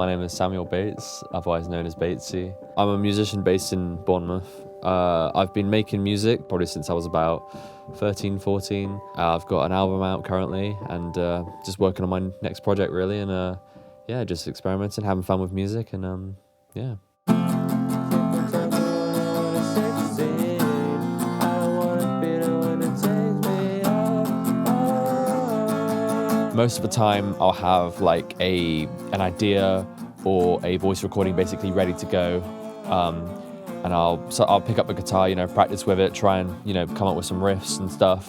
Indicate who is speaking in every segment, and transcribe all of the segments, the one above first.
Speaker 1: My name is Samuel Bates, otherwise known as BATESY. I'm a musician based in Bournemouth. I've been making music probably since I was about 13, 14. I've got an album out currently and just working on my next project really, and yeah, just experimenting, having fun with music, and yeah. Most of the time I'll have like an idea or a voice recording basically ready to go, and I'll pick up the guitar, you know, practice with it, try and, you know, come up with some riffs and stuff.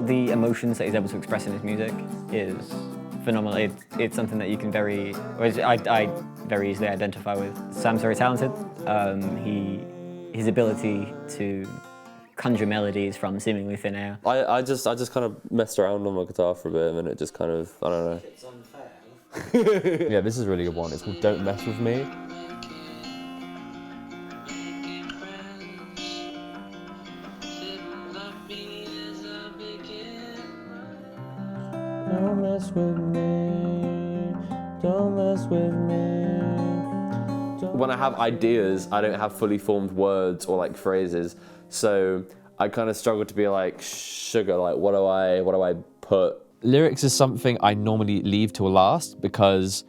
Speaker 2: The emotions that he's able to express in his music is phenomenal. It's something that you can I very easily identify with. Sam's very talented. His ability to conjure melodies from seemingly thin air.
Speaker 1: I just kind of messed around on my guitar for a bit, and it just kind of, I don't know.
Speaker 3: It's unfair.
Speaker 1: Yeah, this is a really good one. It's called Don't Mess With Me. Don't mess with me, don't mess with me. When I have ideas, I don't have fully formed words or like phrases, so I kind of struggle to be like, sugar, like what do I put? Lyrics is something I normally leave till last, because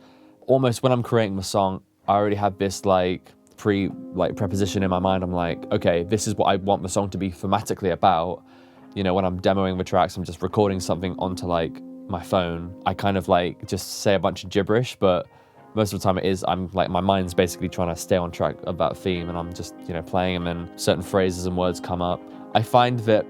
Speaker 1: almost when I'm creating the song, I already have this like preposition in my mind. I'm like, okay, this is what I want the song to be thematically about. You know, when I'm demoing the tracks, I'm just recording something onto like my phone. I kind of like just say a bunch of gibberish, but most of the time I'm like, my mind's basically trying to stay on track of that theme, and I'm just, you know, playing, and then certain phrases and words come up. I find that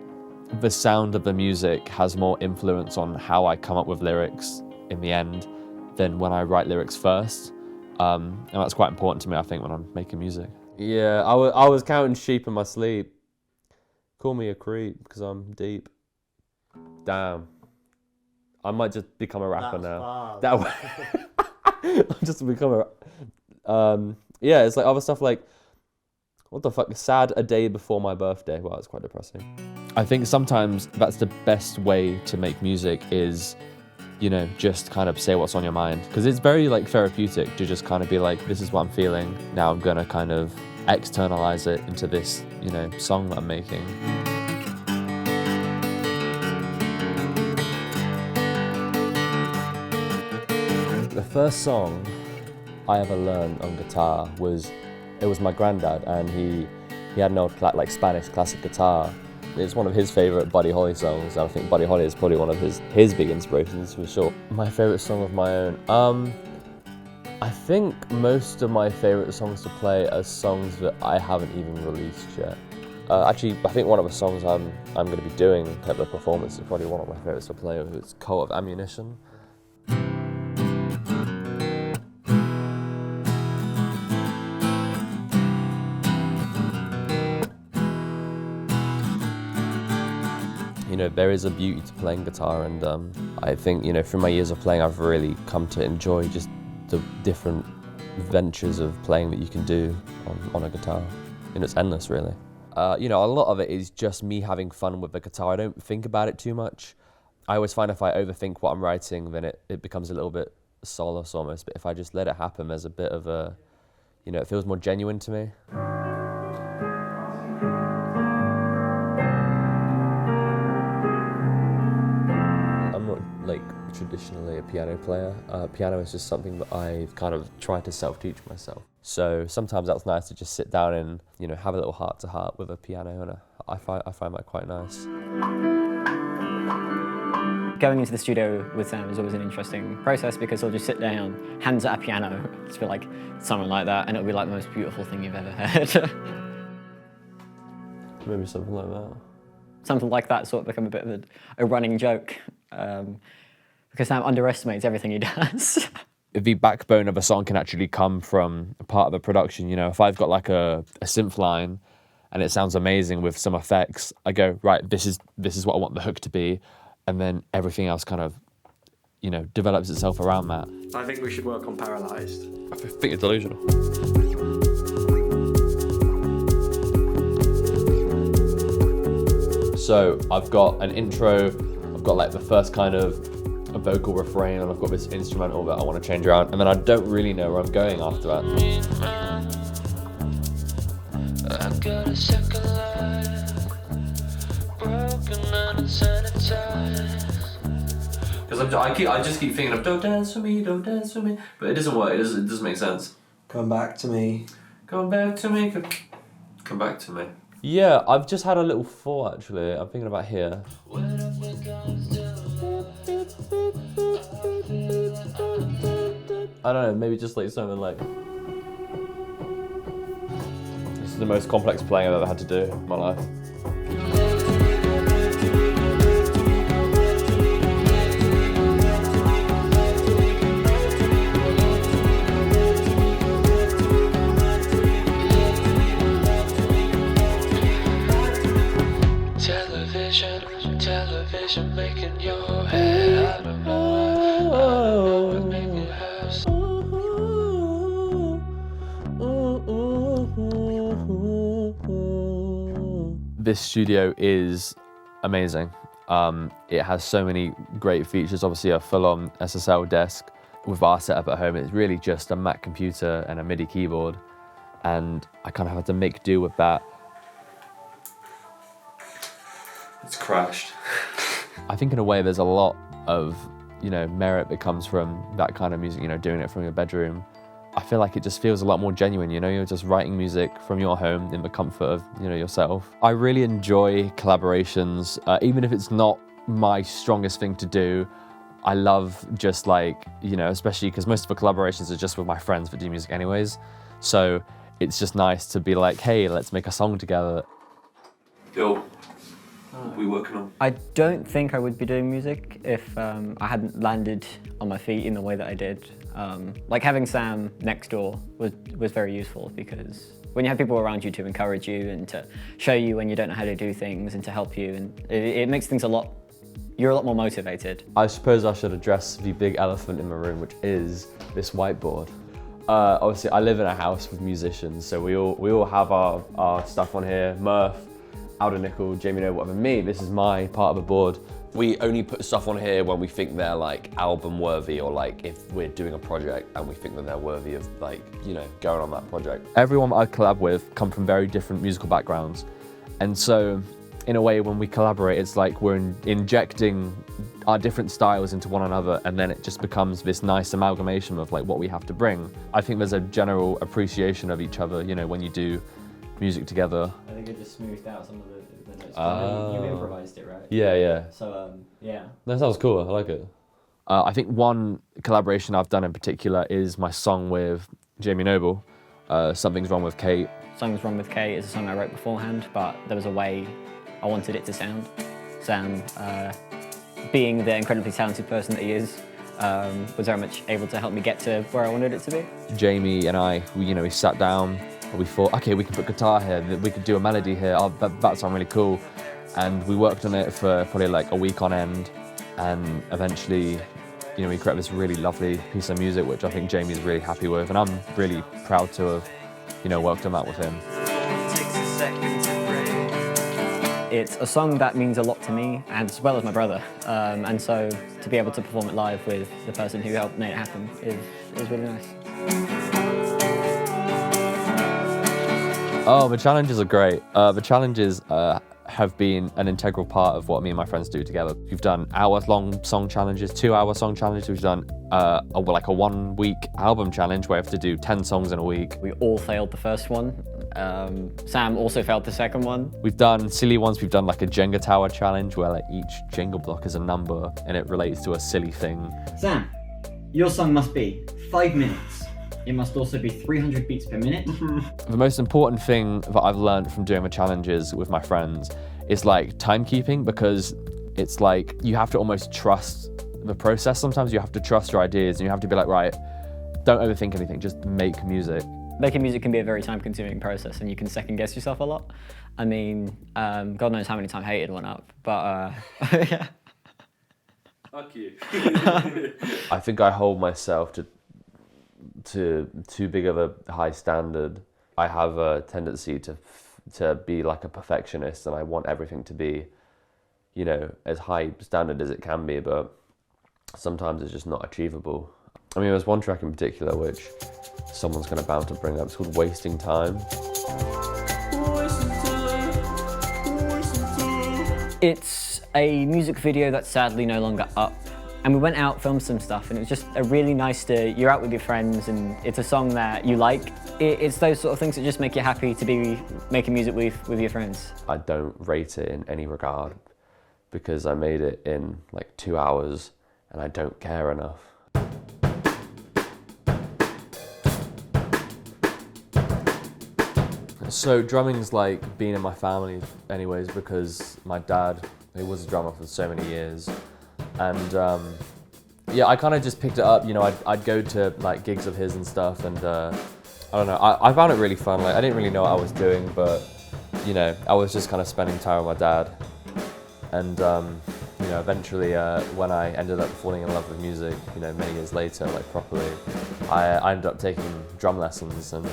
Speaker 1: the sound of the music has more influence on how I come up with lyrics in the end than when I write lyrics first. And that's quite important to me, I think, when I'm making music. Yeah, I was counting sheep in my sleep. Call me a creep, because I'm deep. Damn. I might just become a rapper now. That way. I'm just become a... yeah, it's like other stuff like, what the fuck, sad a day before my birthday. Wow, it's quite depressing. I think sometimes that's the best way to make music is, you know, just kind of say what's on your mind. Because it's very like therapeutic to just kind of be like, this is what I'm feeling. Now I'm gonna kind of externalize it into this, you know, song that I'm making. The first song I ever learned on guitar was my granddad, and he had an old like Spanish classic guitar. It's one of his favourite Buddy Holly songs, and I think Buddy Holly is probably one of his big inspirations for sure. My favourite song of my own? I think most of my favourite songs to play are songs that I haven't even released yet. Actually, I think one of the songs I'm going to be doing at the performance is probably one of my favourites to play. It's Coat of Ammunition. You know, there is a beauty to playing guitar, and I think, you know, through my years of playing, I've really come to enjoy just the different ventures of playing that you can do on a guitar. You know, it's endless, really. You know, a lot of it is just me having fun with the guitar. I don't think about it too much. I always find if I overthink what I'm writing, then it becomes a little bit soulless almost. But if I just let it happen, there's a bit of a, you know, it feels more genuine to me. Like traditionally a piano player. Piano is just something that I've kind of tried to self-teach myself. So sometimes that's nice to just sit down and, you know, have a little heart-to-heart with a piano, and I find that quite nice.
Speaker 2: Going into the studio with Sam is always an interesting process, because he'll just sit down, hands at a piano, just be like, something like that, and it'll be like the most beautiful thing you've ever heard.
Speaker 1: Maybe something like that.
Speaker 2: Something like that sort of become a bit of a running joke, because Sam underestimates everything he does.
Speaker 1: The backbone of a song can actually come from a part of the production. You know, if I've got like a synth line and it sounds amazing with some effects, I go, right, this is what I want the hook to be, and then everything else kind of, you know, develops itself around that.
Speaker 3: I think we should work on Paralysed.
Speaker 1: I think it's delusional. So I've got an intro, I've got like the first kind of a vocal refrain, and I've got this instrumental that I want to change around, and then I don't really know where I'm going after that. I've got a second life, broken and unsanitized. Because I just keep thinking of don't dance for me, but it doesn't work. It doesn't make sense.
Speaker 3: Come back to me.
Speaker 1: Come back to me. Come back to me. Yeah, I've just had a little thought actually. I'm thinking about here. I don't know, maybe just like something like. This is the most complex playing I've ever had to do in my life. Television making your head out of nowhere, make you have This studio is amazing. It has so many great features, obviously a full-on SSL desk. With our setup at home, it's really just a Mac computer and a MIDI keyboard, and I kind of had to make do with that. It's crashed. I think in a way there's a lot of, merit that comes from that kind of music, doing it from your bedroom. I feel like it just feels a lot more genuine, you're just writing music from your home in the comfort of, yourself. I really enjoy collaborations, even if it's not my strongest thing to do. I love just especially because most of the collaborations are just with my friends that do music anyways. So it's just nice to be like, hey, let's make a song together. Yo. What are we working on?
Speaker 2: I don't think I would be doing music if I hadn't landed on my feet in the way that I did. Having Sam next door was very useful, because when you have people around you to encourage you and to show you when you don't know how to do things and to help you, and it makes things you're a lot more motivated.
Speaker 1: I suppose I should address the big elephant in the room, which is this whiteboard. Obviously, I live in a house with musicians, so we all have our stuff on here. Murph, Aldo Nickel, Jamie Noble, and me, this is my part of the board. We only put stuff on here when we think they're album worthy, or if we're doing a project and we think that they're worthy of going on that project. Everyone that I collab with come from very different musical backgrounds. And so in a way, when we collaborate, it's like we're injecting our different styles into one another, and then it just becomes this nice amalgamation of what we have to bring. I think there's a general appreciation of each other, when you do music together.
Speaker 2: I think it just smoothed out some of the notes. You improvised it, right?
Speaker 1: Yeah.
Speaker 2: So, yeah.
Speaker 1: That sounds cool, I like it. I think one collaboration I've done in particular is my song with Jamie Noble, Something's Wrong with Kate.
Speaker 2: Something's Wrong with Kate is a song I wrote beforehand, but there was a way I wanted it to sound. Sam, being the incredibly talented person that he is, was very much able to help me get to where I wanted it to be. Jamie
Speaker 1: and I, we sat down, and we thought, okay, we can put guitar here, we could do a melody here, that sounds really cool. And we worked on it for probably a week on end, and eventually, we created this really lovely piece of music, which I think Jamie's really happy with, and I'm really proud to have, worked on that with him.
Speaker 2: It's a song that means a lot to me, as well as my brother, and so to be able to perform it live with the person who helped make it happen is really nice.
Speaker 1: Oh, the challenges are great. The challenges have been an integral part of what me and my friends do together. We've done hour-long song challenges, 2-hour song challenges. We've done a 1-week album challenge where we have to do 10 songs in a week.
Speaker 2: We all failed the first one. Sam also failed the second one.
Speaker 1: We've done silly ones. We've done a Jenga tower challenge where each Jenga block is a number and it relates to a silly thing.
Speaker 4: Sam, your song must be 5 minutes. It must also be 300 beats per minute.
Speaker 1: The most important thing that I've learned from doing the challenges with my friends is timekeeping, because it's you have to almost trust the process. Sometimes you have to trust your ideas and you have to be right, don't overthink anything, just make music.
Speaker 2: Making music can be a very time-consuming process, and you can second-guess yourself a lot. I mean, God knows how many times I hated one up, but yeah.
Speaker 1: Fuck you. I think I hold myself to too big of a high standard. I have a tendency to be a perfectionist, and I want everything to be you know, as high standard as it can be, but sometimes it's just not achievable. I mean, there's one track in particular which someone's kind of bound to bring up. It's called Wasting Time.
Speaker 2: It's a music video that's sadly no longer up. And we went out, filmed some stuff, and it was just a really nice you're out with your friends, and it's a song that you like. It's those sort of things that just make you happy to be making music with your friends.
Speaker 1: I don't rate it in any regard because I made it in like 2 hours and I don't care enough. So drumming's like been in my family anyways, because my dad, he was a drummer for so many years, and yeah, I kind of just picked it up. You know, I'd go to like gigs of his and stuff, and I don't know, I found it really fun. Like, I didn't really know what I was doing, but you know, I was just kind of spending time with my dad, and you know, eventually when I ended up falling in love with music, you know, many years later, like properly, I ended up taking drum lessons, and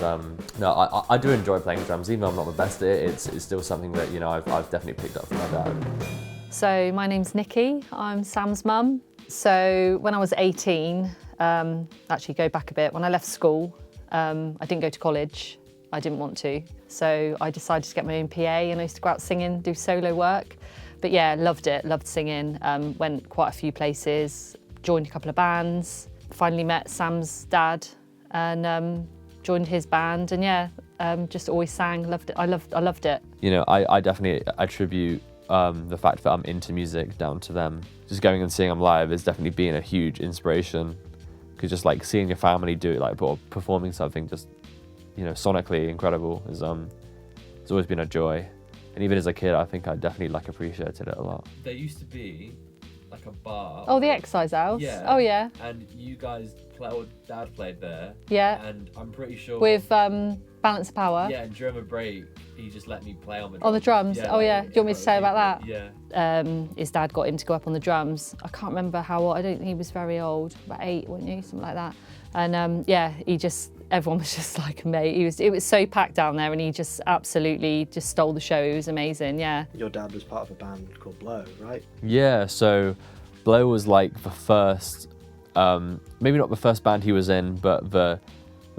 Speaker 1: no, I do enjoy playing drums, even though I'm not the best at it. It's still something that, you know, I've definitely picked up from my dad.
Speaker 5: So my name's Nikki, I'm Sam's mum. So when I was 18, actually go back a bit, when I left school, I didn't go to college, I didn't want to. So I decided to get my own PA, and I used to go out singing, do solo work. But yeah, loved it, loved singing, went quite a few places, joined a couple of bands, finally met Sam's dad and joined his band, and yeah, just always sang, loved it, I loved it.
Speaker 1: You know, I definitely attribute the fact that I'm into music down to them. Just going and seeing them live has definitely been a huge inspiration, because just like seeing your family do it, like, or performing something just, you know, sonically incredible is it's always been a joy. And even as a kid, I think I definitely like appreciated it a lot.
Speaker 6: There used to be like a bar.
Speaker 5: Oh, the exercise house?
Speaker 6: Yeah.
Speaker 5: Oh yeah.
Speaker 6: And you guys or Dad played there.
Speaker 5: Yeah.
Speaker 6: And I'm pretty sure.
Speaker 5: With Balance of Power?
Speaker 6: Yeah, and during a break, he just let me play on the drums.
Speaker 5: On the drums?
Speaker 6: Yeah,
Speaker 5: oh yeah. Do you want me to say about that?
Speaker 6: Yeah.
Speaker 5: His dad got him to go up on the drums. I can't remember how old, I don't think he was very old, about 8, wasn't he? Something like that. And yeah, everyone was just like a mate. It was so packed down there, and he just absolutely just stole the show. It was amazing, yeah.
Speaker 3: Your dad was part of a band called Blow, right?
Speaker 1: Yeah, so Blow was like the first, maybe not the first band he was in, but the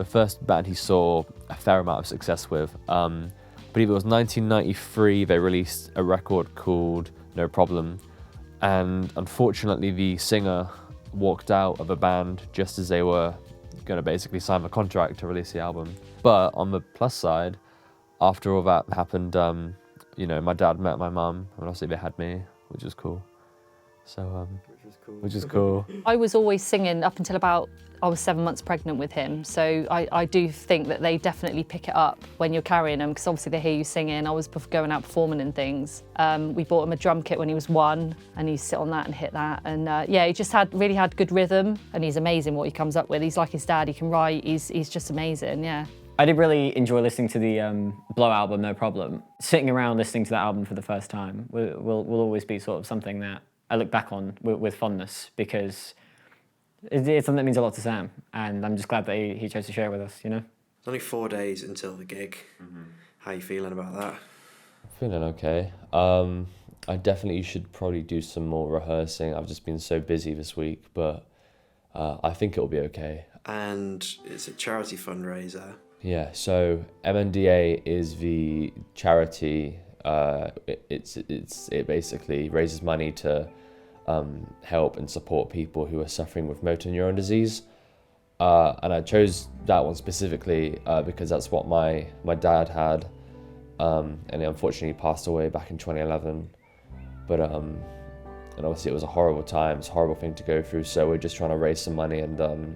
Speaker 1: first band he saw a fair amount of success with. I believe it was 1993, they released a record called No Problem, and unfortunately the singer walked out of a band just as they were going to basically sign a contract to release the album. But on the plus side, after all that happened, you know, my dad met my mum, and obviously they had me, which was cool. So, which is cool.
Speaker 5: I was always singing up until about, I was 7 months pregnant with him. So I do think that they definitely pick it up when you're carrying him, because obviously they hear you singing. I was going out performing and things. We bought him a drum kit when he was 1, and he sit on that and hit that. And yeah, he just really had good rhythm, and he's amazing what he comes up with. He's like his dad, he can write, he's just amazing, yeah.
Speaker 2: I did really enjoy listening to the Blow album, No Problem. Sitting around listening to that album for the first time will always be sort of something that I look back on with fondness, because it's something that means a lot to Sam, and I'm just glad that he chose to share it with us, you know?
Speaker 3: It's only 4 days until the gig. How are you feeling about that?
Speaker 1: Feeling okay. I definitely should probably do some more rehearsing. I've just been so busy this week, but I think it'll be okay.
Speaker 3: And it's a charity fundraiser.
Speaker 1: Yeah, so MNDA is the charity. It basically raises money to help and support people who are suffering with motor neuron disease. And I chose that one specifically because that's what my dad had, and he unfortunately passed away back in 2011. But and obviously it was a horrible time, it's a horrible thing to go through. So we're just trying to raise some money and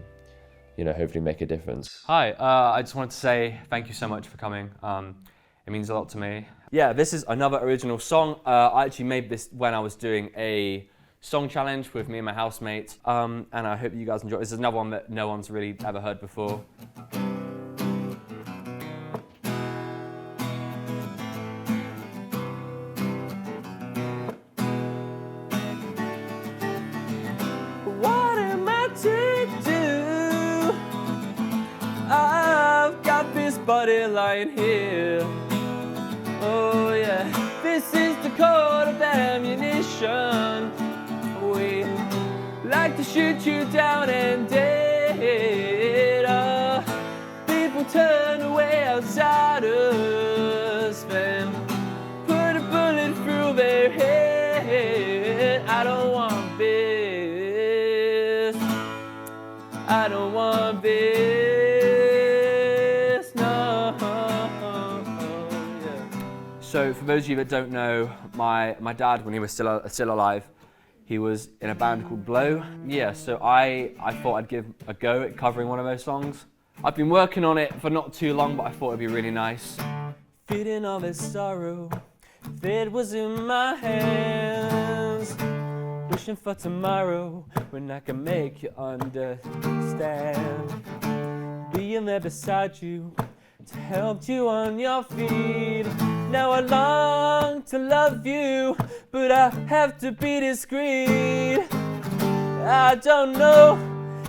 Speaker 1: you know, hopefully make a difference.
Speaker 7: Hi, I just wanted to say thank you so much for coming. It means a lot to me. Yeah, this is another original song. I actually made this when I was doing a song challenge with me and my housemates, and I hope you guys enjoy. This is another one that no one's really ever heard before. What am I to do? I've got this body lying here. Oh yeah, this is the code of ammunition. station. We like to shoot you down and dead. People turn away outside us, then put a bullet through their head. I don't want this. I don't want this. No. Yeah. So, for those of you that don't know, my dad, when he was still alive, he was in a band called Blow. Yeah, so I thought I'd give a go at covering one of those songs. I've been working on it for not too long, but I thought it'd be really nice. Feeling all this sorrow, if it was in my hands. Wishing for tomorrow, when I can make you understand. Being there beside you, to help you on your feet. Now I long to love you, but I have to be discreet. I don't know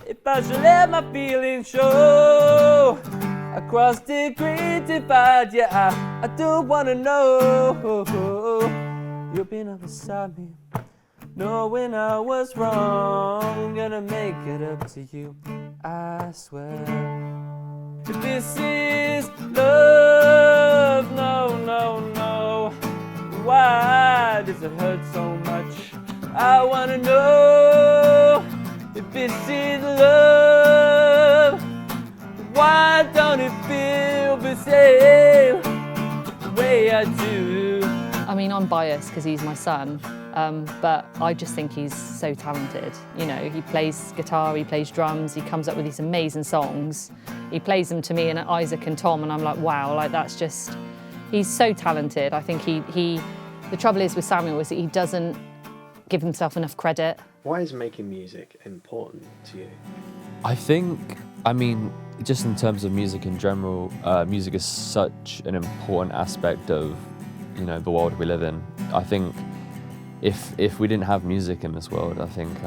Speaker 7: if I should let my feelings show. Across the great divide, yeah, I do wanna know. You've been up beside me, knowing I was wrong. Gonna make it up to you, I swear. If this is love, no, no, no. Why does it hurt so much? I wanna know if this is love. Why don't it feel the same the way I do?
Speaker 5: I mean, I'm biased because he's my son, but I just think he's so talented. You know, he plays guitar, he plays drums, he comes up with these amazing songs. He plays them to me and Isaac and Tom, and I'm like, wow, like that's just, he's so talented. I think the trouble is with Samuel is that he doesn't give himself enough credit.
Speaker 3: Why is making music important to you?
Speaker 1: I think, I mean, just in terms of music in general, music is such an important aspect of, you know, the world we live in. I think if we didn't have music in this world, I think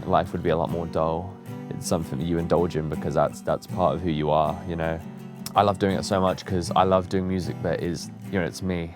Speaker 1: life would be a lot more dull. It's something that you indulge in because that's part of who you are, you know. I love doing it so much because I love doing music that is, you know, it's me.